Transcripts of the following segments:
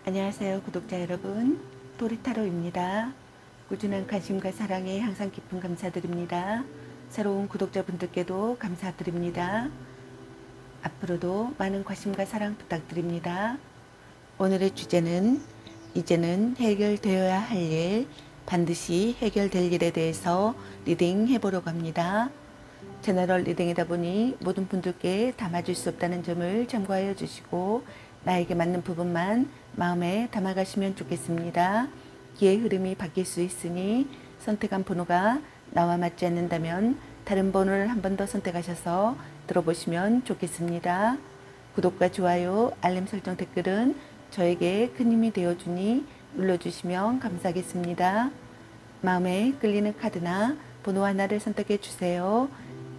안녕하세요 구독자 여러분, 도리타로입니다. 꾸준한 관심과 사랑에 항상 깊은 감사드립니다. 새로운 구독자분들께도 감사드립니다. 앞으로도 많은 관심과 사랑 부탁드립니다. 오늘의 주제는 이제는 해결되어야 할 일, 반드시 해결될 일에 대해서 리딩 해보려고 합니다. 제너럴 리딩이다 보니 모든 분들께 다 맞을 수 없다는 점을 참고하여 주시고 나에게 맞는 부분만 마음에 담아가시면 좋겠습니다. 기의 흐름이 바뀔 수 있으니 선택한 번호가 나와 맞지 않는다면 다른 번호를 한 번 더 선택하셔서 들어보시면 좋겠습니다. 구독과 좋아요, 알림 설정, 댓글은 저에게 큰 힘이 되어주니 눌러주시면 감사하겠습니다. 마음에 끌리는 카드나 번호 하나를 선택해 주세요.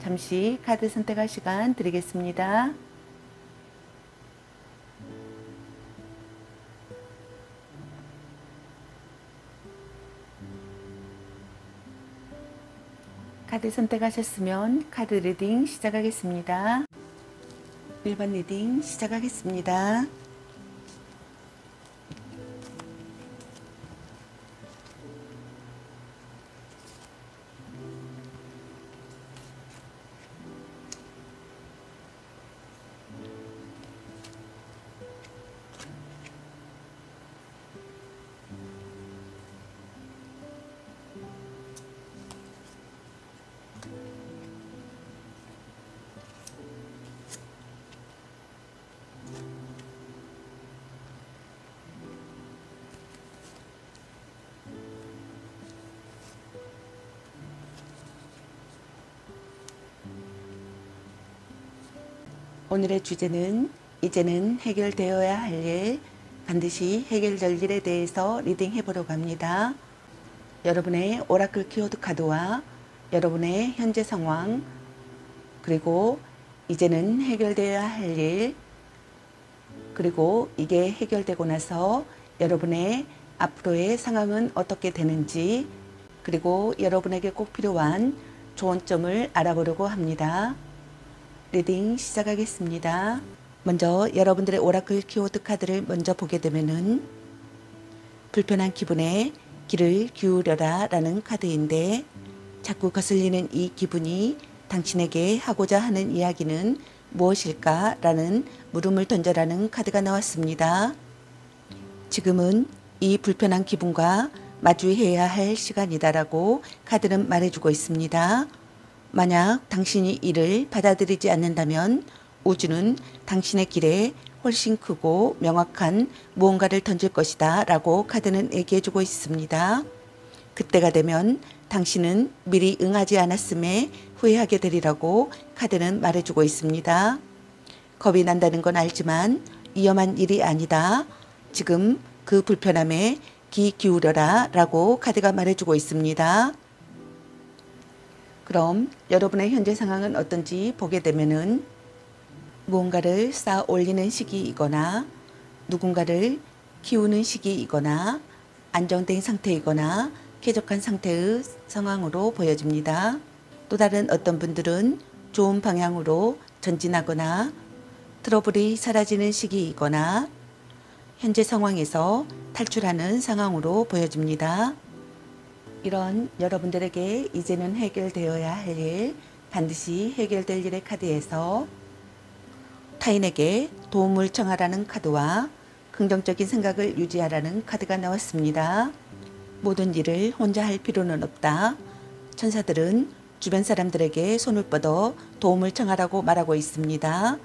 잠시 카드 선택할 시간 드리겠습니다. 카드 선택하셨으면 카드 리딩 시작하겠습니다. 1번 리딩 시작하겠습니다. 오늘의 주제는 이제는 해결되어야 할 일, 반드시 해결될 일에 대해서 리딩 해보려고 합니다. 여러분의 오라클 키워드 카드와 여러분의 현재 상황, 그리고 이제는 해결되어야 할 일, 그리고 이게 해결되고 나서 여러분의 앞으로의 상황은 어떻게 되는지, 그리고 여러분에게 꼭 필요한 조언점을 알아보려고 합니다. 리딩 시작하겠습니다. 먼저 여러분들의 오라클 키워드 카드를 먼저 보게 되면은 불편한 기분에 귀를 기울여라 라는 카드인데, 자꾸 거슬리는 이 기분이 당신에게 하고자 하는 이야기는 무엇일까 라는 물음을 던져라는 카드가 나왔습니다. 지금은 이 불편한 기분과 마주해야 할 시간이다라고 카드는 말해주고 있습니다. 만약 당신이 이를 받아들이지 않는다면 우주는 당신의 길에 훨씬 크고 명확한 무언가를 던질 것이다 라고 카드는 얘기해주고 있습니다. 그때가 되면 당신은 미리 응하지 않았음에 후회하게 되리라고 카드는 말해주고 있습니다. 겁이 난다는 건 알지만 위험한 일이 아니다. 지금 그 불편함에 귀 기울여라 라고 카드가 말해주고 있습니다. 그럼 여러분의 현재 상황은 어떤지 보게 되면은 무언가를 쌓아 올리는 시기이거나 누군가를 키우는 시기이거나 안정된 상태이거나 쾌적한 상태의 상황으로 보여집니다. 또 다른 어떤 분들은 좋은 방향으로 전진하거나 트러블이 사라지는 시기이거나 현재 상황에서 탈출하는 상황으로 보여집니다. 이런 여러분들에게 이제는 해결되어야 할 일, 반드시 해결될 일의 카드에서 타인에게 도움을 청하라는 카드와 긍정적인 생각을 유지하라는 카드가 나왔습니다. 모든 일을 혼자 할 필요는 없다. 천사들은 주변 사람들에게 손을 뻗어 도움을 청하라고 말하고 있습니다.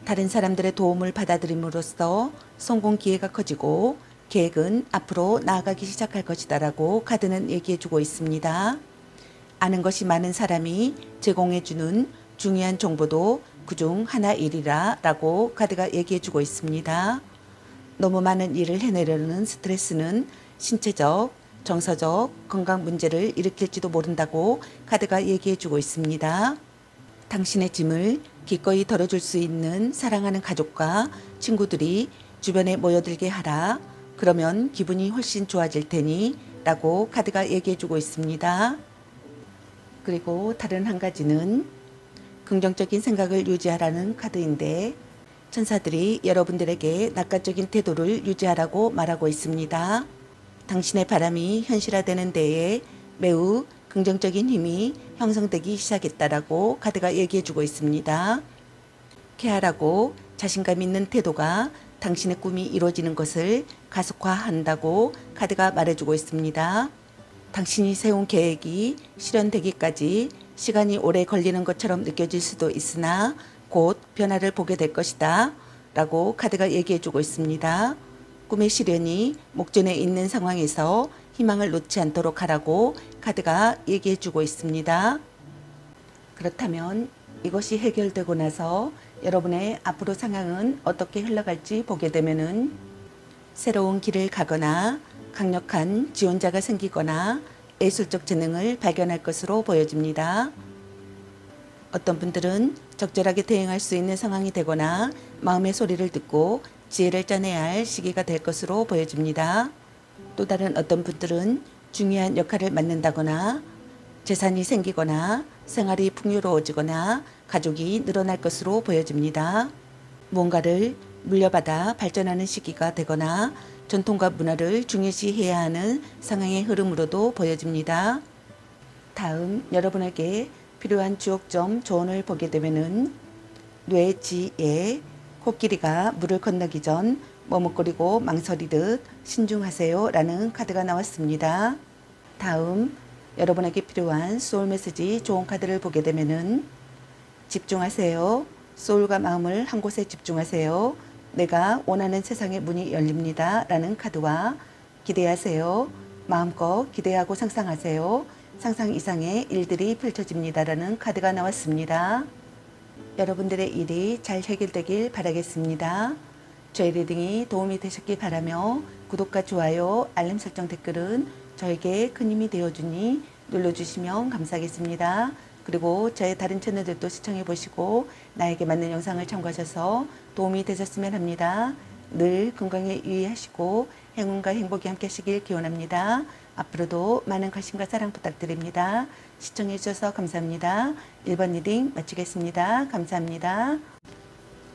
다른 사람들의 도움을 받아들임으로써 성공 기회가 커지고 계획은 앞으로 나아가기 시작할 것이다 라고 카드는 얘기해주고 있습니다. 아는 것이 많은 사람이 제공해주는 중요한 정보도 그중 하나이리라 라고 카드가 얘기해주고 있습니다. 너무 많은 일을 해내려는 스트레스는 신체적, 정서적 건강 문제를 일으킬지도 모른다고 카드가 얘기해주고 있습니다. 당신의 짐을 기꺼이 덜어줄 수 있는 사랑하는 가족과 친구들이 주변에 모여들게 하라. 그러면 기분이 훨씬 좋아질 테니 라고 카드가 얘기해주고 있습니다. 그리고 다른 한 가지는 긍정적인 생각을 유지하라는 카드인데, 천사들이 여러분들에게 낙관적인 태도를 유지하라고 말하고 있습니다. 당신의 바람이 현실화되는 데에 매우 긍정적인 힘이 형성되기 시작했다라고 카드가 얘기해주고 있습니다. 쾌활하고 자신감 있는 태도가 당신의 꿈이 이루어지는 것을 가속화한다고 카드가 말해주고 있습니다. 당신이 세운 계획이 실현되기까지 시간이 오래 걸리는 것처럼 느껴질 수도 있으나 곧 변화를 보게 될 것이다 라고 카드가 얘기해주고 있습니다. 꿈의 실현이 목전에 있는 상황에서 희망을 놓지 않도록 하라고 카드가 얘기해주고 있습니다. 그렇다면 이것이 해결되고 나서 여러분의 앞으로 상황은 어떻게 흘러갈지 보게 되면은 새로운 길을 가거나 강력한 지원자가 생기거나 예술적 재능을 발견할 것으로 보여집니다. 어떤 분들은 적절하게 대응할 수 있는 상황이 되거나 마음의 소리를 듣고 지혜를 짜내야 할 시기가 될 것으로 보여집니다. 또 다른 어떤 분들은 중요한 역할을 맡는다거나 재산이 생기거나 생활이 풍요로워지거나 가족이 늘어날 것으로 보여집니다. 무언가를 물려받아 발전하는 시기가 되거나 전통과 문화를 중요시해야 하는 상황의 흐름으로도 보여집니다. 다음 여러분에게 필요한 주옥점 조언을 보게 되면은 뇌지에 코끼리가 물을 건너기 전 머뭇거리고 망설이듯 신중하세요 라는 카드가 나왔습니다. 다음 여러분에게 필요한 소울 메시지 좋은 카드를 보게 되면은 집중하세요. 소울과 마음을 한 곳에 집중하세요. 내가 원하는 세상의 문이 열립니다 라는 카드와 기대하세요. 마음껏 기대하고 상상하세요. 상상 이상의 일들이 펼쳐집니다 라는 카드가 나왔습니다. 여러분들의 일이 잘 해결되길 바라겠습니다. 저희 리딩이 도움이 되셨길 바라며 구독과 좋아요, 알림 설정 댓글은 저에게 큰 힘이 되어주니 눌러주시면 감사하겠습니다. 그리고 저의 다른 채널들도 시청해 보시고 나에게 맞는 영상을 참고하셔서 도움이 되셨으면 합니다. 늘 건강에 유의하시고 행운과 행복이 함께 하시길 기원합니다. 앞으로도 많은 관심과 사랑 부탁드립니다. 시청해 주셔서 감사합니다. 1번 리딩 마치겠습니다. 감사합니다.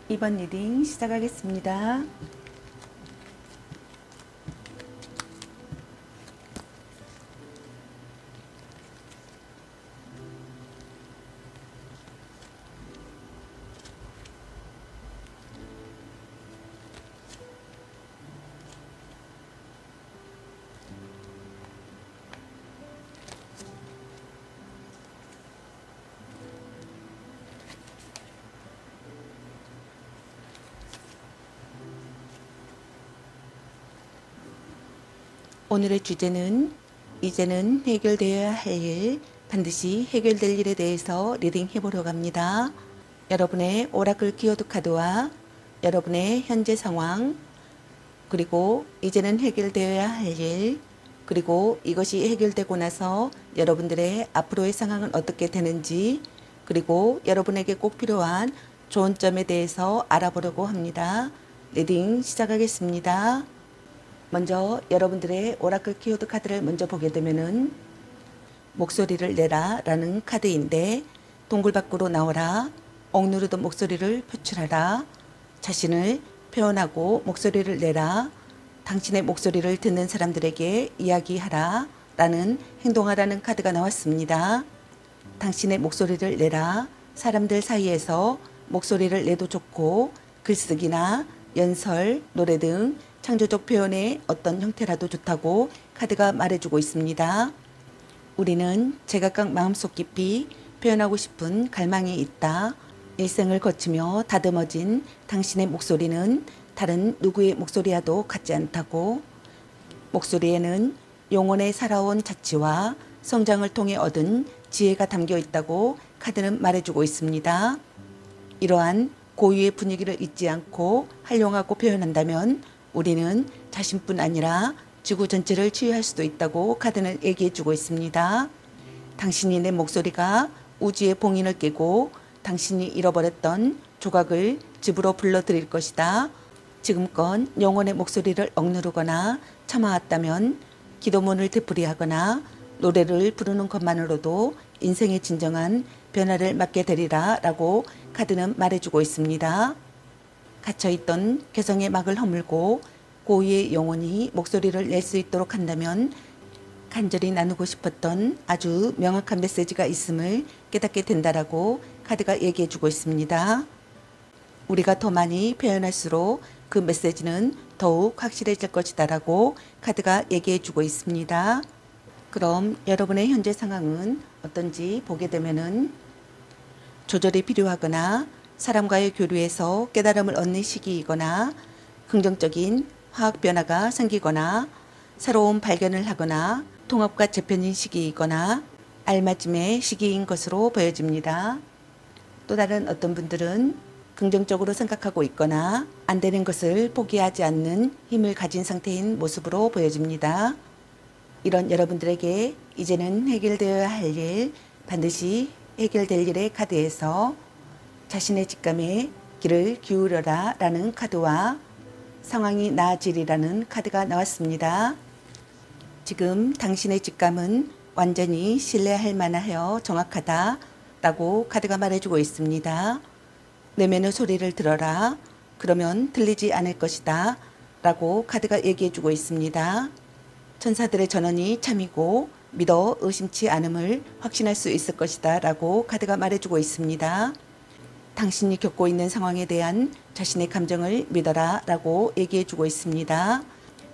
2번 리딩 시작하겠습니다. 오늘의 주제는 이제는 해결되어야 할 일, 반드시 해결될 일에 대해서 리딩 해보려고 합니다. 여러분의 오라클 키워드 카드와 여러분의 현재 상황, 그리고 이제는 해결되어야 할 일, 그리고 이것이 해결되고 나서 여러분들의 앞으로의 상황은 어떻게 되는지, 그리고 여러분에게 꼭 필요한 좋은 점에 대해서 알아보려고 합니다. 리딩 시작하겠습니다. 먼저 여러분들의 오라클 키워드 카드를 먼저 보게 되면은 목소리를 내라 라는 카드인데 동굴 밖으로 나오라, 억누르던 목소리를 표출하라, 자신을 표현하고 목소리를 내라, 당신의 목소리를 듣는 사람들에게 이야기하라 라는 행동하라는 카드가 나왔습니다. 당신의 목소리를 내라, 사람들 사이에서 목소리를 내도 좋고 글쓰기나 연설, 노래 등 창조적 표현의 어떤 형태라도 좋다고 카드가 말해주고 있습니다. 우리는 제각각 마음속 깊이 표현하고 싶은 갈망이 있다. 일생을 거치며 다듬어진 당신의 목소리는 다른 누구의 목소리와도 같지 않다고, 목소리에는 영혼의 살아온 자취와 성장을 통해 얻은 지혜가 담겨 있다고 카드는 말해주고 있습니다. 이러한 고유의 분위기를 잊지 않고 활용하고 표현한다면 우리는 자신뿐 아니라 지구 전체를 치유할 수도 있다고 카드는 얘기해주고 있습니다. 당신이 내 목소리가 우주의 봉인을 깨고 당신이 잃어버렸던 조각을 집으로 불러들일 것이다. 지금껏 영혼의 목소리를 억누르거나 참아왔다면 기도문을 되풀이하거나 노래를 부르는 것만으로도 인생의 진정한 변화를 맞게 되리라 라고 카드는 말해주고 있습니다. 갇혀있던 개성의 막을 허물고 고유의 영혼이 목소리를 낼 수 있도록 한다면 간절히 나누고 싶었던 아주 명확한 메시지가 있음을 깨닫게 된다라고 카드가 얘기해 주고 있습니다. 우리가 더 많이 표현할수록 그 메시지는 더욱 확실해질 것이다 라고 카드가 얘기해 주고 있습니다. 그럼 여러분의 현재 상황은 어떤지 보게 되면은 조절이 필요하거나 사람과의 교류에서 깨달음을 얻는 시기이거나 긍정적인 화학 변화가 생기거나 새로운 발견을 하거나 통합과 재편인 시기이거나 알맞음의 시기인 것으로 보여집니다. 또 다른 어떤 분들은 긍정적으로 생각하고 있거나 안 되는 것을 포기하지 않는 힘을 가진 상태인 모습으로 보여집니다. 이런 여러분들에게 이제는 해결되어야 할 일, 반드시 해결될 일의 카드에서 자신의 직감에 귀를 기울여라 라는 카드와 상황이 나아지리라는 카드가 나왔습니다. 지금 당신의 직감은 완전히 신뢰할 만하여 정확하다 라고 카드가 말해주고 있습니다. 내면의 소리를 들어라. 그러면 들리지 않을 것이다 라고 카드가 얘기해주고 있습니다. 천사들의 전언이 참이고 믿어 의심치 않음을 확신할 수 있을 것이다 라고 카드가 말해주고 있습니다. 당신이 겪고 있는 상황에 대한 자신의 감정을 믿어라 라고 얘기해주고 있습니다.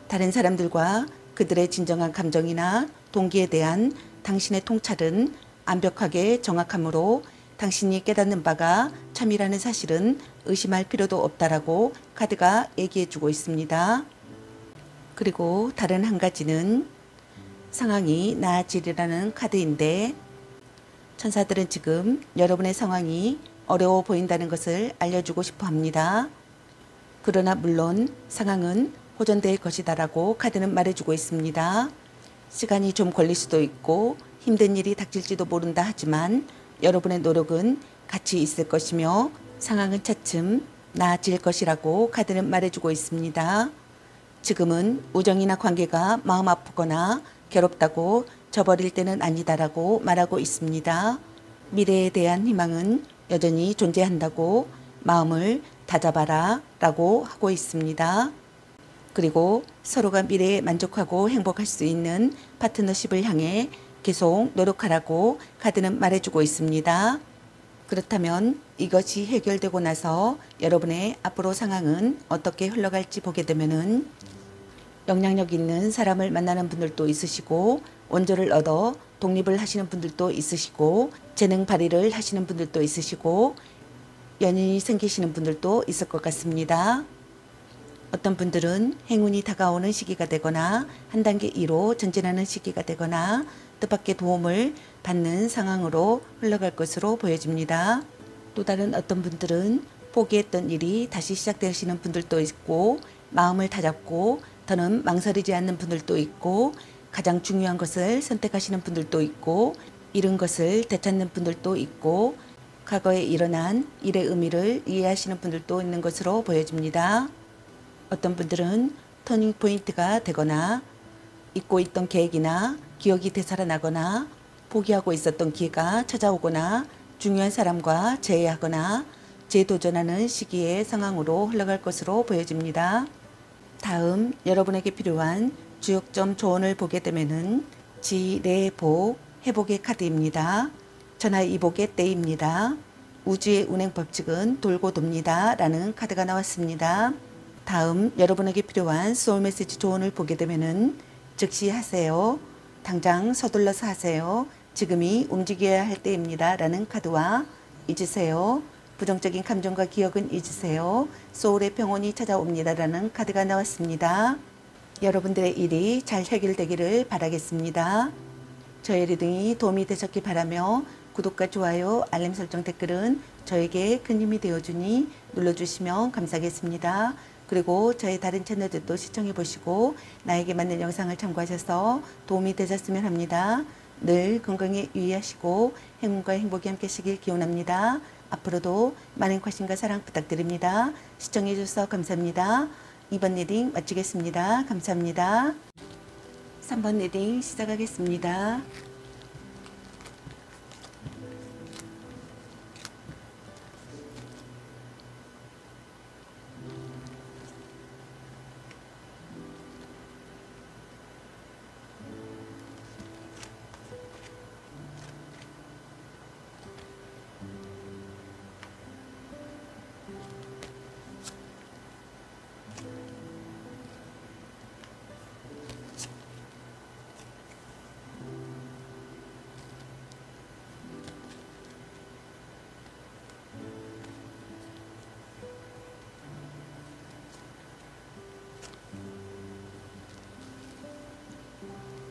다른 사람들과 그들의 진정한 감정이나 동기에 대한 당신의 통찰은 완벽하게 정확하므로 당신이 깨닫는 바가 참이라는 사실은 의심할 필요도 없다라고 카드가 얘기해주고 있습니다. 그리고 다른 한 가지는 상황이 나아지리라는 카드인데 천사들은 지금 여러분의 상황이 어려워 보인다는 것을 알려주고 싶어 합니다. 그러나 물론 상황은 호전될 것이다 라고 카드는 말해주고 있습니다. 시간이 좀 걸릴 수도 있고 힘든 일이 닥칠지도 모른다 하지만 여러분의 노력은 같이 있을 것이며 상황은 차츰 나아질 것이라고 카드는 말해주고 있습니다. 지금은 우정이나 관계가 마음 아프거나 괴롭다고 저버릴 때는 아니다라고 말하고 있습니다. 미래에 대한 희망은 여전히 존재한다고 마음을 다잡아라 라고 하고 있습니다. 그리고 서로가 미래에 만족하고 행복할 수 있는 파트너십을 향해 계속 노력하라고 카드는 말해주고 있습니다. 그렇다면 이것이 해결되고 나서 여러분의 앞으로 상황은 어떻게 흘러갈지 보게 되면은 영향력 있는 사람을 만나는 분들도 있으시고 원조를 얻어 독립을 하시는 분들도 있으시고 재능 발휘를 하시는 분들도 있으시고 연인이 생기시는 분들도 있을 것 같습니다. 어떤 분들은 행운이 다가오는 시기가 되거나 한 단계 2로 전진하는 시기가 되거나 뜻밖의 도움을 받는 상황으로 흘러갈 것으로 보여집니다. 또 다른 어떤 분들은 포기했던 일이 다시 시작되시는 분들도 있고 마음을 다잡고 더는 망설이지 않는 분들도 있고 가장 중요한 것을 선택하시는 분들도 있고 잃은 것을 되찾는 분들도 있고 과거에 일어난 일의 의미를 이해하시는 분들도 있는 것으로 보여집니다. 어떤 분들은 터닝 포인트가 되거나 잊고 있던 계획이나 기억이 되살아나거나 포기하고 있었던 기회가 찾아오거나 중요한 사람과 재회하거나 재도전하는 시기의 상황으로 흘러갈 것으로 보여집니다. 다음 여러분에게 필요한 주요점 조언을 보게 되면은 지례복 회복의 카드입니다. 전화이복의 때입니다. 우주의 운행 법칙은 돌고 돕니다 라는 카드가 나왔습니다. 다음 여러분에게 필요한 소울 메시지 조언을 보게 되면은 즉시 하세요. 당장 서둘러서 하세요. 지금이 움직여야 할 때입니다 라는 카드와 잊으세요. 부정적인 감정과 기억은 잊으세요. 소울의 평온이 찾아옵니다 라는 카드가 나왔습니다. 여러분들의 일이 잘 해결되기를 바라겠습니다. 저의 리딩이 도움이 되셨기 바라며 구독과 좋아요, 알림 설정, 댓글은 저에게 큰 힘이 되어주니 눌러주시면 감사하겠습니다. 그리고 저의 다른 채널들도 시청해 보시고 나에게 맞는 영상을 참고하셔서 도움이 되셨으면 합니다. 늘 건강에 유의하시고 행운과 행복이 함께 하시길 기원합니다. 앞으로도 많은 관심과 사랑 부탁드립니다. 시청해 주셔서 감사합니다. 2번 리딩 마치겠습니다. 감사합니다. 3번 리딩 시작하겠습니다.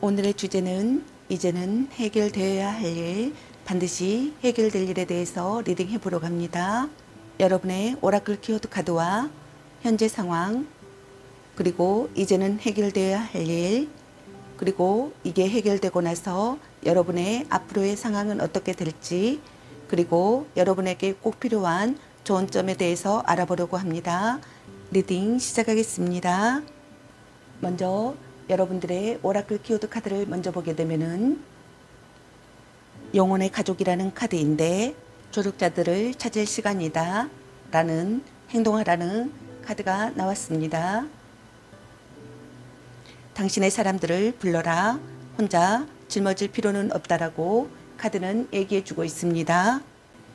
오늘의 주제는 이제는 해결되어야 할 일, 반드시 해결될 일에 대해서 리딩해 보러 갑니다. 여러분의 오라클 키워드 카드와 현재 상황, 그리고 이제는 해결되어야 할 일, 그리고 이게 해결되고 나서 여러분의 앞으로의 상황은 어떻게 될지, 그리고 여러분에게 꼭 필요한 좋은 점에 대해서 알아보려고 합니다. 리딩 시작하겠습니다. 먼저 여러분들의 오라클 키워드 카드를 먼저 보게 되면은 영혼의 가족이라는 카드인데, 조력자들을 찾을 시간이다 라는, 행동하라는 카드가 나왔습니다. 당신의 사람들을 불러라. 혼자 짊어질 필요는 없다라고 카드는 얘기해 주고 있습니다.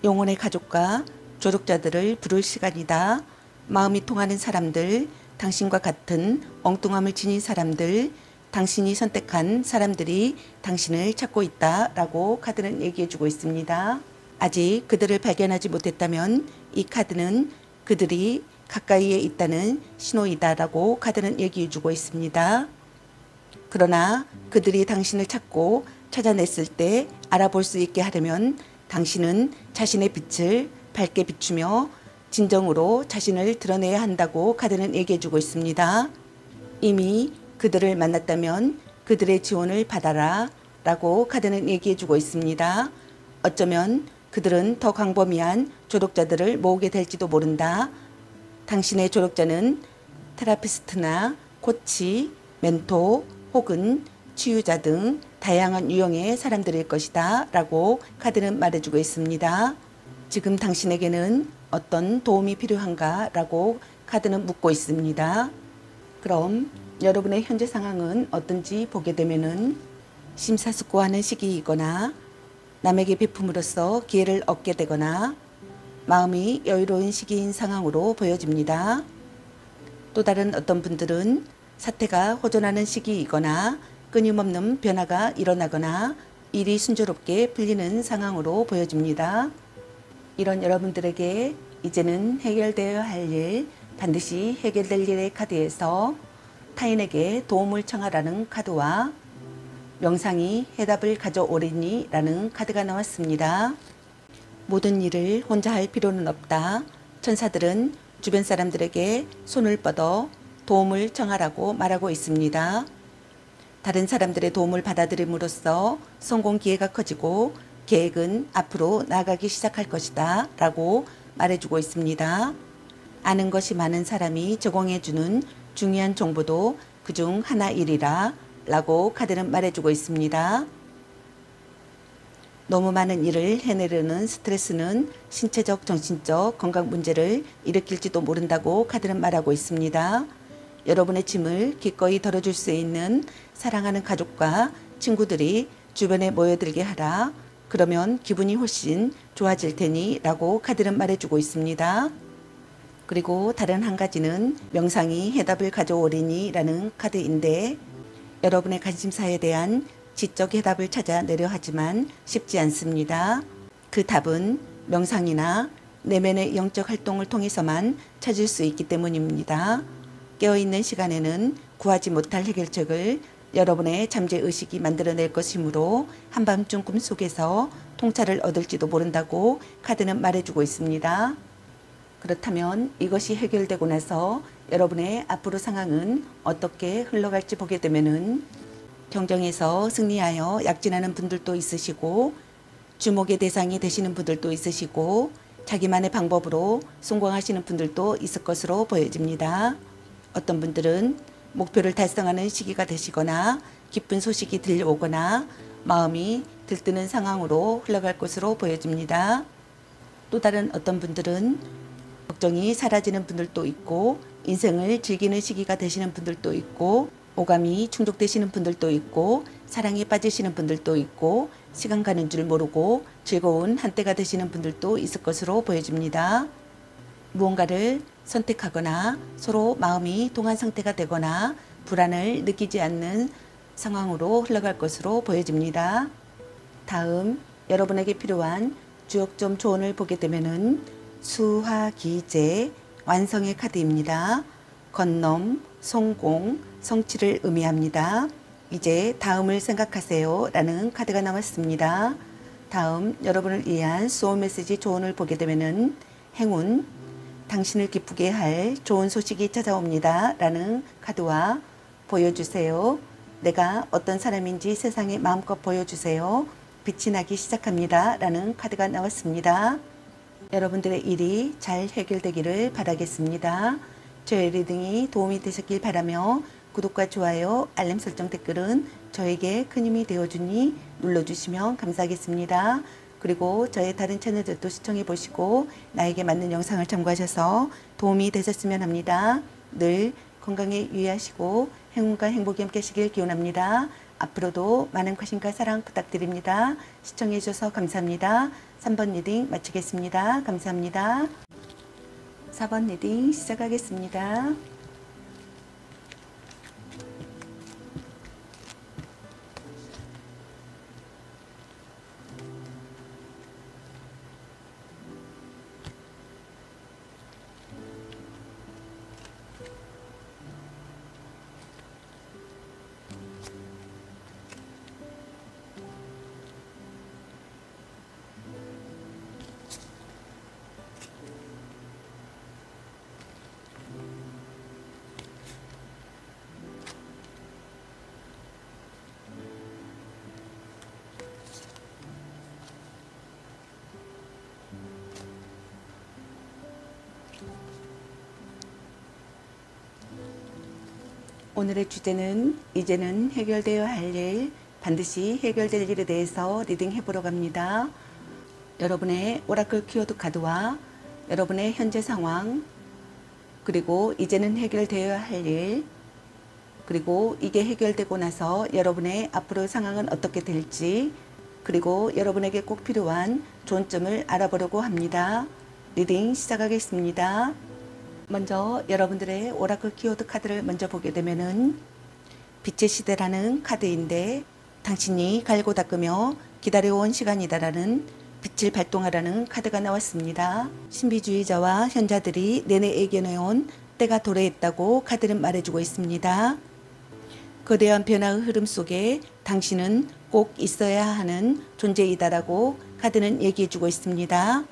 영혼의 가족과 조력자들을 부를 시간이다. 마음이 통하는 사람들, 당신과 같은 엉뚱함을 지닌 사람들, 당신이 선택한 사람들이 당신을 찾고 있다 라고 카드는 얘기해 주고 있습니다. 아직 그들을 발견하지 못했다면 이 카드는 그들이 가까이에 있다는 신호이다 라고 카드는 얘기해 주고 있습니다. 그러나 그들이 당신을 찾고 찾아냈을 때 알아볼 수 있게 하려면 당신은 자신의 빛을 밝게 비추며 진정으로 자신을 드러내야 한다고 카드는 얘기해 주고 있습니다. 이미 그들을 만났다면 그들의 지원을 받아라 라고 카드는 얘기해 주고 있습니다. 어쩌면 그들은 더 광범위한 조력자들을 모으게 될지도 모른다. 당신의 조력자는 테라피스트나 코치, 멘토 혹은 치유자 등 다양한 유형의 사람들일 것이다 라고 카드는 말해주고 있습니다. 지금 당신에게는 어떤 도움이 필요한가 라고 카드는 묻고 있습니다. 그럼 여러분의 현재 상황은 어떤지 보게 되면은 심사숙고하는 시기이거나 남에게 베품으로써 기회를 얻게 되거나 마음이 여유로운 시기인 상황으로 보여집니다. 또 다른 어떤 분들은 사태가 호전하는 시기이거나 끊임없는 변화가 일어나거나 일이 순조롭게 풀리는 상황으로 보여집니다. 이런 여러분들에게 이제는 해결되어야 할 일, 반드시 해결될 일의 카드에서 타인에게 도움을 청하라는 카드와 명상이 해답을 가져오리니 라는 카드가 나왔습니다. 모든 일을 혼자 할 필요는 없다. 천사들은 주변 사람들에게 손을 뻗어 도움을 청하라고 말하고 있습니다. 다른 사람들의 도움을 받아들임으로써 성공 기회가 커지고 계획은 앞으로 나아가기 시작할 것이다 라고 말해주고 있습니다. 아는 것이 많은 사람이 제공해주는 중요한 정보도 그중 하나이리라 라고 카드는 말해주고 있습니다. 너무 많은 일을 해내려는 스트레스는 신체적, 정신적 건강 문제를 일으킬지도 모른다고 카드는 말하고 있습니다. 여러분의 짐을 기꺼이 덜어줄 수 있는 사랑하는 가족과 친구들이 주변에 모여들게 하라. 그러면 기분이 훨씬 좋아질 테니 라고 카드는 말해주고 있습니다. 그리고 다른 한 가지는 명상이 해답을 가져오리니 라는 카드인데, 여러분의 관심사에 대한 지적 해답을 찾아내려 하지만 쉽지 않습니다. 그 답은 명상이나 내면의 영적 활동을 통해서만 찾을 수 있기 때문입니다. 깨어있는 시간에는 구하지 못할 해결책을 여러분의 잠재의식이 만들어낼 것이므로 한밤중 꿈속에서 통찰을 얻을지도 모른다고 카드는 말해주고 있습니다. 그렇다면 이것이 해결되고 나서 여러분의 앞으로 상황은 어떻게 흘러갈지 보게 되면은 경쟁에서 승리하여 약진하는 분들도 있으시고, 주목의 대상이 되시는 분들도 있으시고, 자기만의 방법으로 성공하시는 분들도 있을 것으로 보여집니다. 어떤 분들은 목표를 달성하는 시기가 되시거나 기쁜 소식이 들려오거나 마음이 들뜨는 상황으로 흘러갈 것으로 보여집니다. 또 다른 어떤 분들은 걱정이 사라지는 분들도 있고, 인생을 즐기는 시기가 되시는 분들도 있고, 오감이 충족되시는 분들도 있고, 사랑에 빠지시는 분들도 있고, 시간 가는 줄 모르고 즐거운 한때가 되시는 분들도 있을 것으로 보여집니다. 무언가를 선택하거나 서로 마음이 동한 상태가 되거나 불안을 느끼지 않는 상황으로 흘러갈 것으로 보여집니다. 다음 여러분에게 필요한 주역점 조언을 보게 되면은 수화기제 완성의 카드입니다. 건넘, 성공, 성취를 의미합니다. 이제 다음을 생각하세요 라는 카드가 나왔습니다. 다음 여러분을 위한 소울 메시지 조언을 보게 되면은 행운, 당신을 기쁘게 할 좋은 소식이 찾아옵니다 라는 카드와 보여주세요. 내가 어떤 사람인지 세상에 마음껏 보여주세요. 빛이 나기 시작합니다 라는 카드가 나왔습니다. 여러분들의 일이 잘 해결되기를 바라겠습니다. 저의 리딩이 도움이 되셨길 바라며 구독과 좋아요, 알림 설정, 댓글은 저에게 큰 힘이 되어주니 눌러주시면 감사하겠습니다. 그리고 저의 다른 채널들도 시청해 보시고 나에게 맞는 영상을 참고하셔서 도움이 되셨으면 합니다. 늘 건강에 유의하시고 행운과 행복이 함께 하시길 기원합니다. 앞으로도 많은 관심과 사랑 부탁드립니다. 시청해 주셔서 감사합니다. 3번 리딩 마치겠습니다. 감사합니다. 4번 리딩 시작하겠습니다. 오늘의 주제는 이제는 해결되어야 할 일, 반드시 해결될 일에 대해서 리딩해 보러 갑니다. 여러분의 오라클 키워드 카드와 여러분의 현재 상황, 그리고 이제는 해결되어야 할 일, 그리고 이게 해결되고 나서 여러분의 앞으로 상황은 어떻게 될지, 그리고 여러분에게 꼭 필요한 존점을 알아보려고 합니다. 리딩 시작하겠습니다. 먼저 여러분들의 오라클 키워드 카드를 먼저 보게 되면은 빛의 시대라는 카드인데, 당신이 갈고 닦으며 기다려온 시간이다라는 빛을 발동하라는 카드가 나왔습니다. 신비주의자와 현자들이 내내 예견해온 때가 도래했다고 카드는 말해주고 있습니다. 거대한 변화의 흐름 속에 당신은 꼭 있어야 하는 존재이다라고 카드는 얘기해주고 있습니다.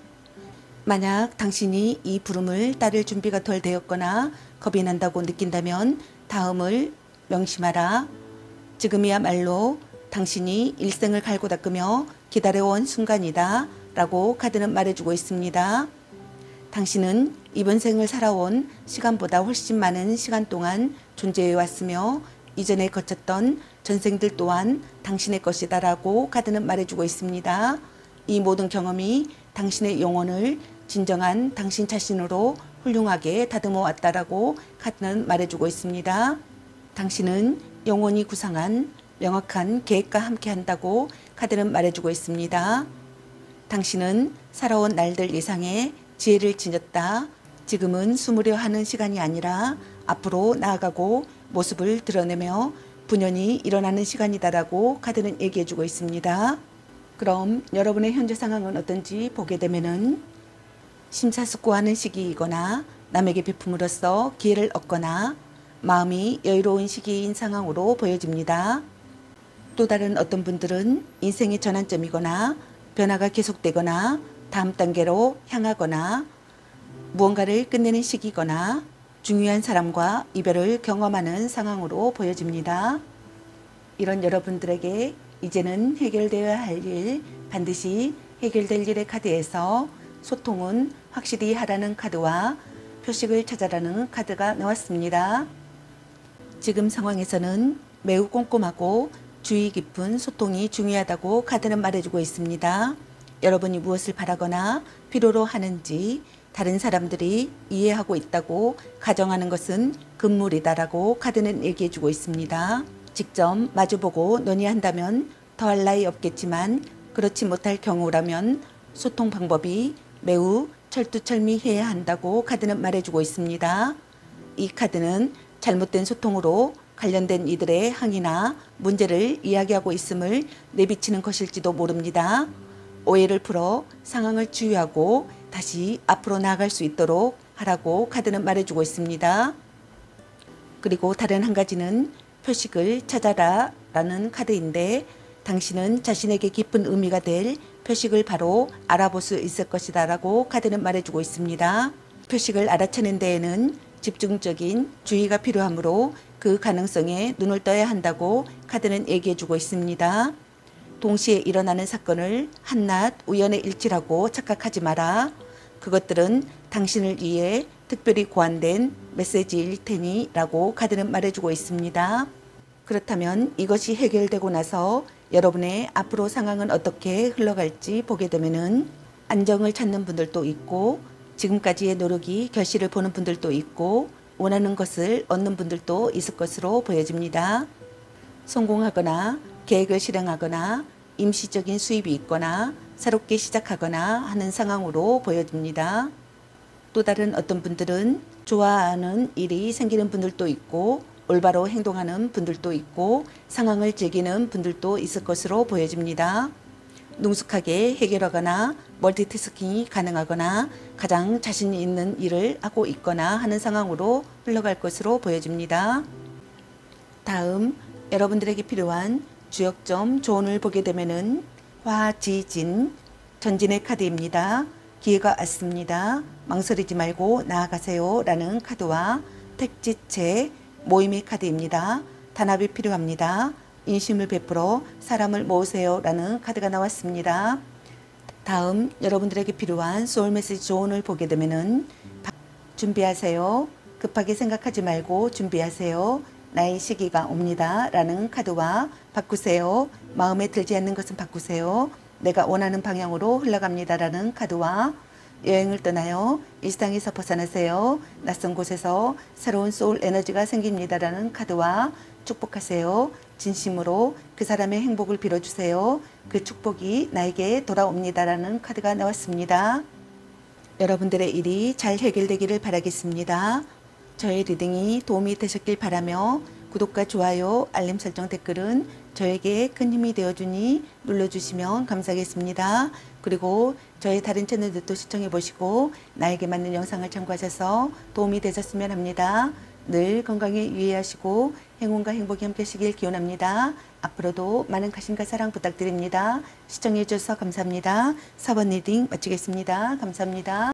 만약 당신이 이 부름을 따를 준비가 덜 되었거나 겁이 난다고 느낀다면 다음을 명심하라. 지금이야말로 당신이 일생을 갈고 닦으며 기다려온 순간이다 라고 카드는 말해주고 있습니다. 당신은 이번 생을 살아온 시간보다 훨씬 많은 시간 동안 존재해 왔으며 이전에 거쳤던 전생들 또한 당신의 것이다 라고 카드는 말해주고 있습니다. 이 모든 경험이 당신의 영혼을 진정한 당신 자신으로 훌륭하게 다듬어 왔다라고 카드는 말해주고 있습니다. 당신은 영혼이 구상한 명확한 계획과 함께 한다고 카드는 말해주고 있습니다. 당신은 살아온 날들 이상의 지혜를 지녔다. 지금은 숨으려 하는 시간이 아니라 앞으로 나아가고 모습을 드러내며 분연히 일어나는 시간이다라고 카드는 얘기해주고 있습니다. 그럼 여러분의 현재 상황은 어떤지 보게 되면은 심사숙고하는 시기이거나 남에게 베품으로써 기회를 얻거나 마음이 여유로운 시기인 상황으로 보여집니다. 또 다른 어떤 분들은 인생의 전환점이거나 변화가 계속되거나 다음 단계로 향하거나 무언가를 끝내는 시기거나 중요한 사람과 이별을 경험하는 상황으로 보여집니다. 이런 여러분들에게 이제는 해결되어야 할 일, 반드시 해결될 일의 카드에서 소통은 확실히 하라는 카드와 표식을 찾아라는 카드가 나왔습니다. 지금 상황에서는 매우 꼼꼼하고 주의 깊은 소통이 중요하다고 카드는 말해주고 있습니다. 여러분이 무엇을 바라거나 필요로 하는지 다른 사람들이 이해하고 있다고 가정하는 것은 금물이다라고 카드는 얘기해주고 있습니다. 직접 마주보고 논의한다면 더할 나위 없겠지만 그렇지 못할 경우라면 소통 방법이 매우 철두철미해야 한다고 카드는 말해주고 있습니다. 이 카드는 잘못된 소통으로 관련된 이들의 항의나 문제를 이야기하고 있음을 내비치는 것일지도 모릅니다. 오해를 풀어 상황을 치유하고 다시 앞으로 나아갈 수 있도록 하라고 카드는 말해주고 있습니다. 그리고 다른 한 가지는 표식을 찾아라 라는 카드인데 당신은 자신에게 깊은 의미가 될 표식을 바로 알아볼 수 있을 것이다 라고 카드는 말해주고 있습니다. 표식을 알아채는 데에는 집중적인 주의가 필요하므로 그 가능성에 눈을 떠야 한다고 카드는 얘기해주고 있습니다. 동시에 일어나는 사건을 한낱 우연의 일치라고 착각하지 마라. 그것들은 당신을 위해 특별히 고안된 메시지일 테니 라고 카드는 말해주고 있습니다. 그렇다면 이것이 해결되고 나서 여러분의 앞으로 상황은 어떻게 흘러갈지 보게 되면은 안정을 찾는 분들도 있고 지금까지의 노력이 결실을 보는 분들도 있고 원하는 것을 얻는 분들도 있을 것으로 보여집니다. 성공하거나 계획을 실행하거나 임시적인 수입이 있거나 새롭게 시작하거나 하는 상황으로 보여집니다. 또 다른 어떤 분들은 좋아하는 일이 생기는 분들도 있고 올바로 행동하는 분들도 있고 상황을 즐기는 분들도 있을 것으로 보여집니다. 능숙하게 해결하거나 멀티태스킹이 가능하거나 가장 자신 있는 일을 하고 있거나 하는 상황으로 흘러갈 것으로 보여집니다. 다음 여러분들에게 필요한 주역점 조언을 보게 되면은 화지진 전진의 카드입니다. 기회가 왔습니다. 망설이지 말고 나아가세요 라는 카드와 택지체 모임의 카드입니다. 단합이 필요합니다. 인심을 베풀어 사람을 모으세요 라는 카드가 나왔습니다. 다음 여러분들에게 필요한 소울 메시지 조언을 보게 되면은 준비하세요. 급하게 생각하지 말고 준비하세요. 나의 시기가 옵니다 라는 카드와 바꾸세요. 마음에 들지 않는 것은 바꾸세요. 내가 원하는 방향으로 흘러갑니다 라는 카드와 여행을 떠나요. 일상에서 벗어나세요. 낯선 곳에서 새로운 소울 에너지가 생깁니다 라는 카드와 축복하세요. 진심으로 그 사람의 행복을 빌어주세요. 그 축복이 나에게 돌아옵니다 라는 카드가 나왔습니다. 여러분들의 일이 잘 해결되기를 바라겠습니다. 저의 리딩이 도움이 되셨길 바라며 구독과 좋아요, 알림 설정, 댓글은 저에게 큰 힘이 되어주니 눌러주시면 감사하겠습니다. 그리고 저의 다른 채널들도 시청해 보시고 나에게 맞는 영상을 참고하셔서 도움이 되셨으면 합니다. 늘 건강에 유의하시고 행운과 행복이 함께 하시길 기원합니다. 앞으로도 많은 관심과 사랑 부탁드립니다. 시청해 주셔서 감사합니다. 4번 리딩 마치겠습니다. 감사합니다.